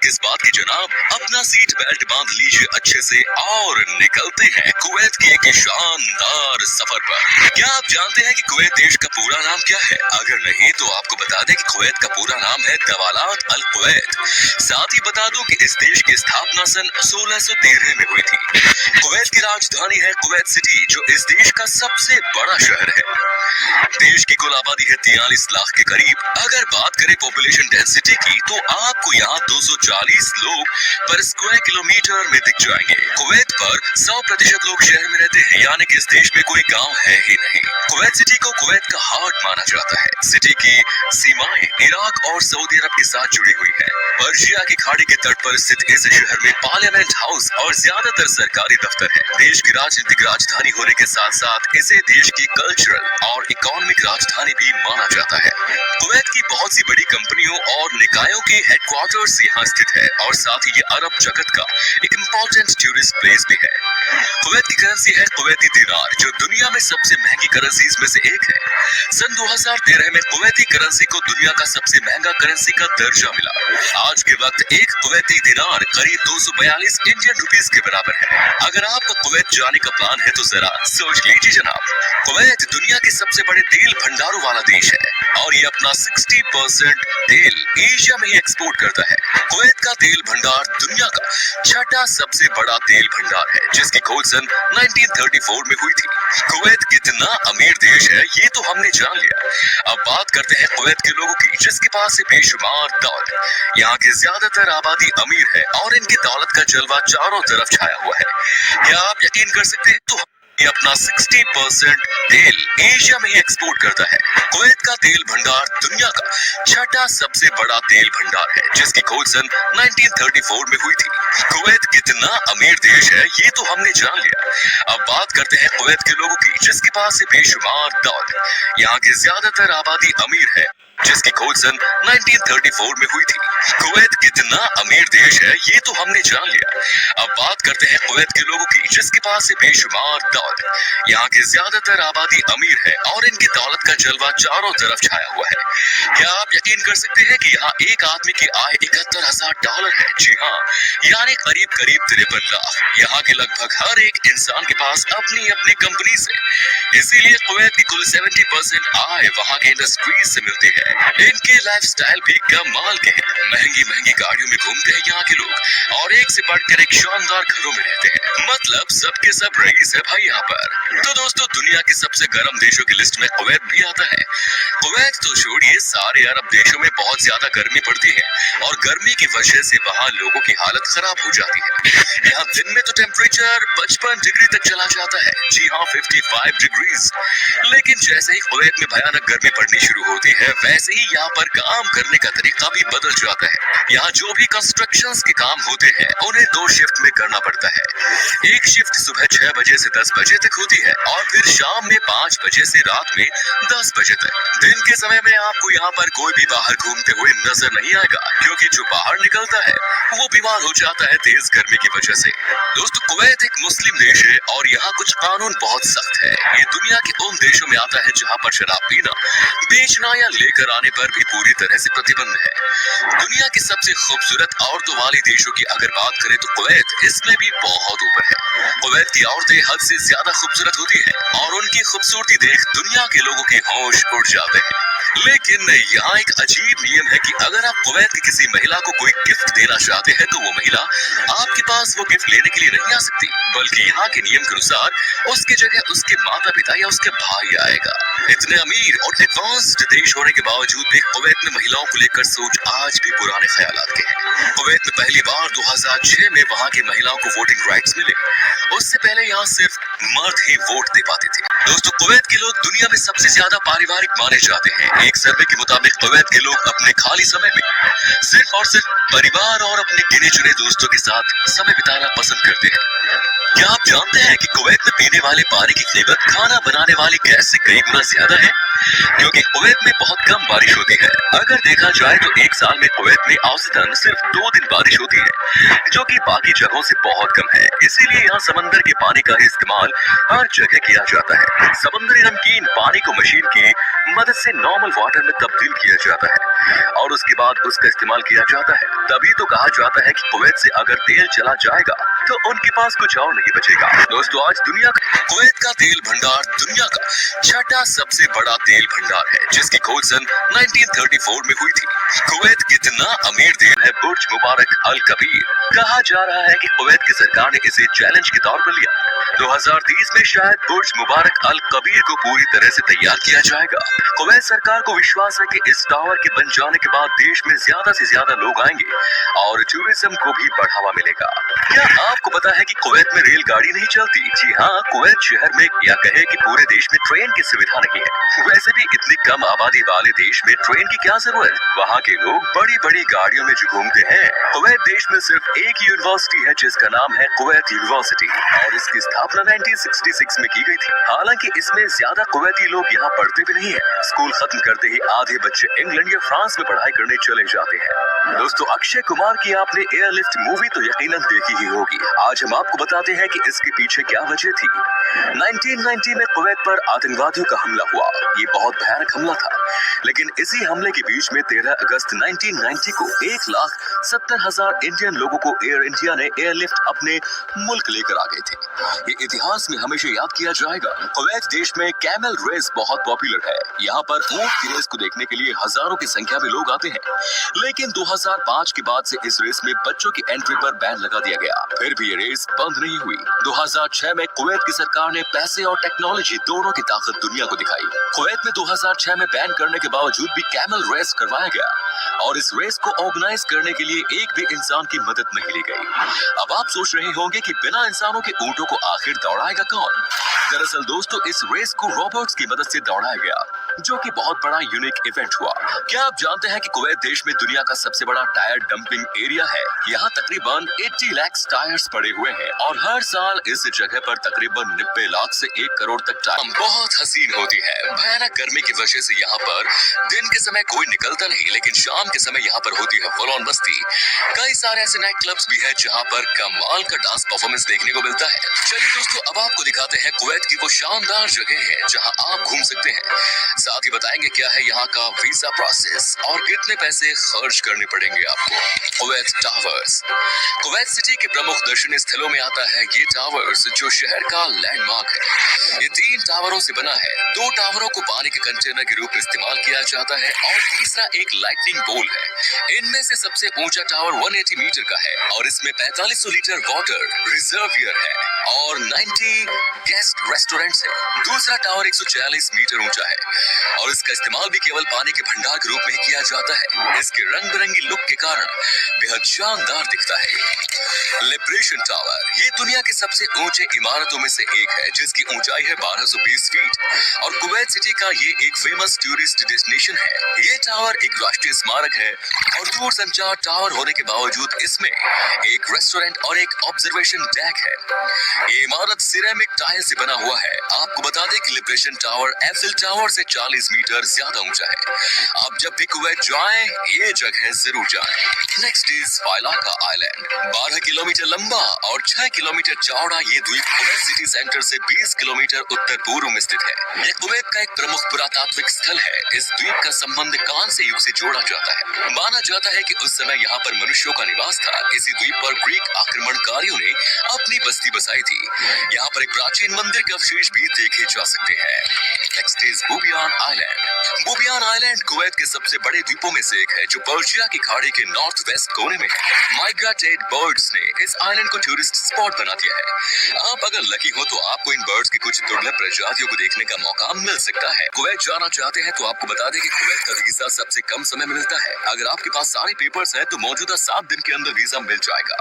किस बात की जनाब? अपना सीट बेल्ट बांध लीजिए अच्छे से और निकलते हैं कुवैत की एक शानदार सफर पर। क्या आप जानते हैं कि कुवैत देश का पूरा नाम क्या है? अगर नहीं तो आपको बता दें कि कुवैत का पूरा नाम है दवालात अल कुवैत। साथ ही बता दूं कि इस देश की स्थापना सन 1613 में हुई थी। कुवैत की राजधानी है कुवैत सिटी, जो इस देश का सबसे बड़ा शहर है। देश की कुल आबादी है 43 लाख के करीब। अगर बात करें पॉपुलेशन डेंसिटी की तो आपको यहाँ 240 लोग पर स्क्वायर किलोमीटर में दिख जाएंगे। कुवैत पर 100% लोग शहर में रहते हैं, यानी कि इस देश में कोई गांव है ही नहीं। कुवैत सिटी को कुवैत का हार्ट माना जाता है। सिटी की सीमाएं इराक और सऊदी अरब के साथ जुड़ी हुई है। पर्शिया की खाड़ी के तट पर स्थित इस शहर में पार्लियामेंट हाउस और ज्यादातर सरकारी दफ्तर है। देश की राजनीतिक राजधानी होने के साथ साथ इसे देश की कल्चरल और इकोनॉमिक राजधानी भी माना जाता है। कुवैत की बहुत सी बड़ी कंपनियों और निकायों के हेडक्वार्टर्स यहाँ स्थित है और साथ ही ये अरब जगत का एक इम्पोर्टेंट टूरिस्ट प्लेस भी है। कुवैत की करेंसी है कुवैती दिनार, जो दुनिया में सबसे महंगी करेंसीज में से एक है। सन 2013 में कुवैती करेंसी को दुनिया का सबसे महंगा करेंसी का दर्जा मिला। आज के वक्त एक कुवैती दिनार करीब 242 इंडियन रुपीस के बराबर है। अगर आपका कुवैत जाने का प्लान है तो जरा सोच लीजिए जनाब। कुवैत दुनिया के सबसे बड़े तेल भंडारों वाला देश है और ये अपना 60% तेल एशिया में ही एक्सपोर्ट करता है। कुवैत का तेल भंडार दुनिया का छठा सबसे बड़ा तेल भंडार है, जिसकी खोज सन 1934 में हुई थी। कुवैत कितना अमीर देश है ये तो हमने जान लिया। अब बात करते हैं कुवैत के लोगों की, जिसके पास है बेशुमार दौलत। यहाँ की ज्यादातर आबादी अमीर है और इनकी दौलत का जलवा चारों तरफ छाया हुआ है। क्या आप यकीन कर सकते हैं? तो ये अपना 60% तेल एशिया में ही एक्सपोर्ट करता है। कुवैत का तेल भंडार दुनिया का छठा सबसे बड़ा तेल भंडार है, जिसकी खोज सन 1934 में हुई थी। कुवैत कितना अमीर देश है ये तो हमने जान लिया। अब बात करते हैं कुवैत के लोगों की, जिसके पास है बेशुमार दौलत। यहाँ की ज्यादातर आबादी अमीर है, जिसकी खोज सन 1934 में हुई थी। कुवैत कितना अमीर देश है ये तो हमने जान लिया। अब बात करते हैं कुवैत के लोगों की, जिसके पास है बेशुमार दौलत। यहाँ की ज्यादातर आबादी अमीर है और इनकी दौलत का जलवा चारों तरफ छाया हुआ है। क्या आप यकीन कर सकते हैं कि यहाँ एक आदमी की आय $71,000 है? जी हाँ, यानी करीब 53 लाख। यहाँ के लगभग हर एक इंसान के पास अपनी अपनी कंपनी से, इसीलिए कुवैत की कुल 70% आय वहाँ के इंडस्ट्रीज से मिलती है। इनके लाइफस्टाइल भी कमाल के हैं। महंगी महंगी गाड़ियों में घूमते हैं यहाँ के लोग और एक से बढ़कर एक शानदार घरों में रहते हैं। मतलब सबके सब रईस है भाई यहाँ पर। तो दोस्तों, दुनिया के सबसे गर्म देशों की लिस्ट में कुवैत भी आता है। कुवैत तो छोड़िए, सारे अरब देशों में बहुत ज्यादा गर्मी पड़ती है और गर्मी की वजह से वहाँ लोगों की हालत खराब हो जाती है। यहाँ दिन में तो टेम्परेचर 55 डिग्री तक चला जाता है। जी हाँ, 55 डिग्रीज। लेकिन जैसे ही कुवैत में भयानक गर्मी पड़नी शुरू होती है, वैसे ही यहाँ पर काम करने का तरीका भी बदल जाता है। यहाँ जो भी कंस्ट्रक्शंस के काम होते हैं उन्हें 2 शिफ्ट में करना पड़ता है। एक शिफ्ट सुबह 6 बजे से 10 बजे तक होती है और फिर शाम में 5 बजे से रात में 10 बजे तक। दिन के समय में आपको यहाँ पर कोई भी बाहर घूमते हुए नजर नहीं आएगा, क्योंकि जो बाहर निकलता है वो बीमार हो जाता है तेज गर्मी की वजह से। दोस्तों, कुवैत एक मुस्लिम देश है और यहाँ कुछ कानून बहुत सख्त है। ये दुनिया के उन देशों में आता है जहाँ पर शराब पीना, बेचना या लेकर आने पर भी पूरी तरह से प्रतिबंध है। दुनिया की सबसे खूबसूरत औरतों वाले देशों की अगर बात करें तो कुवैत इसमें भी बहुत ऊपर है। कुवैत की औरतें हद से ज्यादा खूबसूरत होती हैं और उनकी खूबसूरती देख दुनिया के लोगों के होश उड़ जाते हैं। लेकिन यहाँ एक अजीब नियम है कि अगर आप कुवैत की किसी महिला को कोई गिफ्ट देना चाहते हैं तो वो महिला आपके पास वो गिफ्ट लेने के लिए नहीं आ सकती, बल्कि यहाँ के नियम के अनुसार उसकी जगह उसके माता पिता या उसके भाई आएगा। इतने अमीर और एडवांस्ड देश होने के बावजूद भी कुवैत में महिलाओं को लेकर सोच आज भी पुराने ख्यालात के हैं। कुवैत में पहली बार 2006 में वहाँ की महिलाओं को वोटिंग राइट्स मिले। उससे पहले यहाँ सिर्फ मर्द ही वोट दे पाते थे। दोस्तों, कुवैत के लोग दुनिया में सबसे ज्यादा पारिवारिक माने जाते हैं। एक सर्वे के मुताबिक कुवैत के लोग अपने खाली समय में सिर्फ और सिर्फ परिवार और अपने गिने चुने दोस्तों के साथ समय बिताना पसंद करते हैं। क्या आप जानते हैं कि कुवैत में पीने वाले पानी की कीमत खाना बनाने वाली गैस से कई गुना ज्यादा है? क्योंकि कुवैत में बहुत कम बारिश होती है। अगर देखा जाए तो एक साल में कुवैत में औसतन सिर्फ 2 दिन बारिश होती है, जो कि बाकी जगहों से बहुत कम है। इसीलिए यहाँ समंदर के पानी का इस्तेमाल हर जगह किया जाता है। समुद्री नमकीन पानी को मशीन की मदद से नॉर्मल वाटर में तब्दील किया जाता है और उसके बाद उसका इस्तेमाल किया जाता है। तभी तो कहा जाता है कि कुवैत से अगर तेल चला जाएगा तो उनके पास कुछ और नहीं बचेगा। दोस्तों, आज कुवैत का तेल भंडार दुनिया का छठा सबसे बड़ा तेल भंडार है, जिसकी खोज सन 1934 में हुई थी। कुवैत कितना अमीर देश है। बुर्ज मुबारक अल कबीर। कहा जा रहा है कि कुवैत की सरकार ने इसे चैलेंज के तौर पर लिया। 2030 में शायद बुर्ज मुबारक अल कबीर को पूरी तरह से तैयार किया जाएगा। कुवैत सरकार को विश्वास है कि इस टावर के बन जाने के बाद देश में ज्यादा से ज्यादा लोग आएंगे और टूरिज्म को भी बढ़ावा मिलेगा। क्या आपको पता है कि कुवैत में रेलगाड़ी नहीं चलती? जी हाँ, कुवैत शहर में या कहे कि पूरे देश में ट्रेन की सुविधा नहीं है। वैसे भी इतनी कम आबादी वाले देश में ट्रेन की क्या जरूरत? वहाँ के लोग बड़ी बड़ी गाड़ियों में जो घूमते हैं। कुवैत देश में सिर्फ एक यूनिवर्सिटी है जिसका नाम है कुवैत यूनिवर्सिटी और इसकी स्थापना 1966 में की गई थी। हालांकि इसमें ज्यादा कुवैती लोग यहाँ पढ़ते भी नहीं है। स्कूल खत्म करते ही आधे बच्चे इंग्लैंड या फ्रांस में पढ़ाई करने चले जाते हैं। दोस्तों, अक्षय कुमार की आपने एयरलिफ्ट मूवी तो यकीनन देखी ही होगी। आज हम आपको बताते हैं कि इसके पीछे क्या वजह थी। 1990 में कुवैत पर आतंकवादियों का हमला हुआ। ये बहुत भयानक हमला था, लेकिन इसी हमले के बीच में 13 अगस्त 1990 को 1,70,000 इंडियन लोगों को एयर इंडिया ने एयरलिफ्ट अपने मुल्क लेकर आ गए थे। ये इतिहास में हमेशा याद किया जाएगा। कुवैत देश में कैमल रेस बहुत पॉपुलर है। यहाँ पर ऊंट की रेस को देखने के लिए हजारों की संख्या में लोग आते हैं, लेकिन 2005 के बाद से इस रेस में बच्चों की एंट्री पर बैन लगा दिया गया। फिर भी ये रेस बंद नहीं हुई। 2006 में कुवैत की सरकार ने पैसे और टेक्नोलॉजी दोनों की ताकत दुनिया को दिखाई। कुवैत में 2006 में बैन करने के बावजूद भी कैमल रेस करवाया गया और इस रेस को ऑर्गेनाइज करने के लिए एक भी इंसान की मदद नहीं ली गई। अब आप सोच रहे होंगे कि बिना इंसानों के ऊंटों को आखिर दौड़ाएगा कौन? दरअसल दोस्तों, इस रेस को रोबोट्स की मदद से दौड़ाया गया, जो कि बहुत बड़ा यूनिक इवेंट हुआ। क्या आप जानते हैं कि कुवैत देश में दुनिया का सबसे बड़ा टायर डंपिंग एरिया है? यहाँ तकरीबन 80 लाख टायर्स पड़े हुए हैं और हर साल इस जगह पर तकरीबन 90 लाख से 1 करोड़ तक टायर। बहुत हसीन होती है। भयानक गर्मी की वजह से यहाँ पर दिन के समय कोई निकलता नहीं, लेकिन शाम के समय यहाँ पर होती है फुल ऑन मस्ती। कई सारे ऐसे नाइट क्लब्स भी है जहाँ पर कमाल का डांस परफॉर्मेंस देखने को मिलता है। चलिए दोस्तों, अब आपको दिखाते हैं कुवैत की वो शानदार जगह है जहाँ आप घूम सकते हैं। साथ ही बताएंगे क्या है यहाँ का वीजा प्रोसेस और कितने पैसे खर्च करने पड़ेंगे आपको। Kuwait towers. कुवैत सिटी के प्रमुख दर्शनीय स्थलों में आता है ये टावर्स, जो शहर का लैंडमार्क है। ये 3 टावरों से बना है। 2 टावरों को पानी के कंटेनर के रूप में इस्तेमाल किया जाता है और तीसरा एक लाइटनिंग पोल है। इनमें से सबसे ऊंचा टावर 180 मीटर का है और इसमें 4500 लीटर वाटर रिजर्वियर है और 90 गेस्ट रेस्टोरेंट्स है। दूसरा टावर 140 मीटर ऊंचा है और इसका इस्तेमाल भी केवल पानी के भंडार के रूप में ही किया जाता है। इसके रंग बिरंगी लुक के कारण बेहद शानदार दिखता है। लिबरेशन टावर ये दुनिया के सबसे ऊंचे इमारतों में से एक है, जिसकी ऊंचाई है 1220 फीट और कुवैत सिटी का ये एक फेमस टूरिस्ट डेस्टिनेशन है। ये टावर एक राष्ट्रीय स्मारक है और दूर संचार टावर होने के बावजूद इसमें एक रेस्टोरेंट और एक ऑब्जर्वेशन डेक है। ये इमारत सिरेमिक टाइल से बना हुआ है। आपको बता दें कि लिबरेशन टावर एफिल टावर से 40 मीटर ज्यादा ऊंचा है। आप जब भी कुवैत जाएं, ये जगह जरूर जाएं। Next is Failaka island. 12 kilometre लंबा और 6 किलोमीटर चौड़ा ये द्वीप कुवैत सिटी सेंटर से 20 किलोमीटर उत्तर पूर्व में स्थित है। ये कुवैत का एक प्रमुख पुरातात्विक स्थल है। इस द्वीप का संबंध कांस्य युग से जोड़ा जाता है। माना जाता है कि उस समय यहाँ पर मनुष्यों का निवास था। इसी द्वीप पर ग्रीक आक्रमणकारियों ने अपनी बस्ती बसाई थी। यहाँ पर एक प्राचीन मंदिर के अवशेष भी देखे जा सकते हैं। Next is Bubiyan island. Bubiyan island Kuwait के सबसे बड़े द्वीपों में से एक है, जो पर्शिया की खाड़ी के नॉर्थ वेस्ट कोने में है। माइग्रेटेड बर्ड्स ने इस आइलैंड को टूरिस्ट स्पॉट बना दिया है। आप अगर लकी हो तो आपको इन बर्ड्स की कुछ दुर्लभ प्रजातियों को देखने का मौका मिल सकता है। कुवैत जाना चाहते हैं तो आपको बता दें कि कुवैत का वीजा सबसे कम समय में मिलता है। अगर आपके पास सारे पेपर्स हैं तो मौजूदा 7 दिन के अंदर वीजा मिल जाएगा।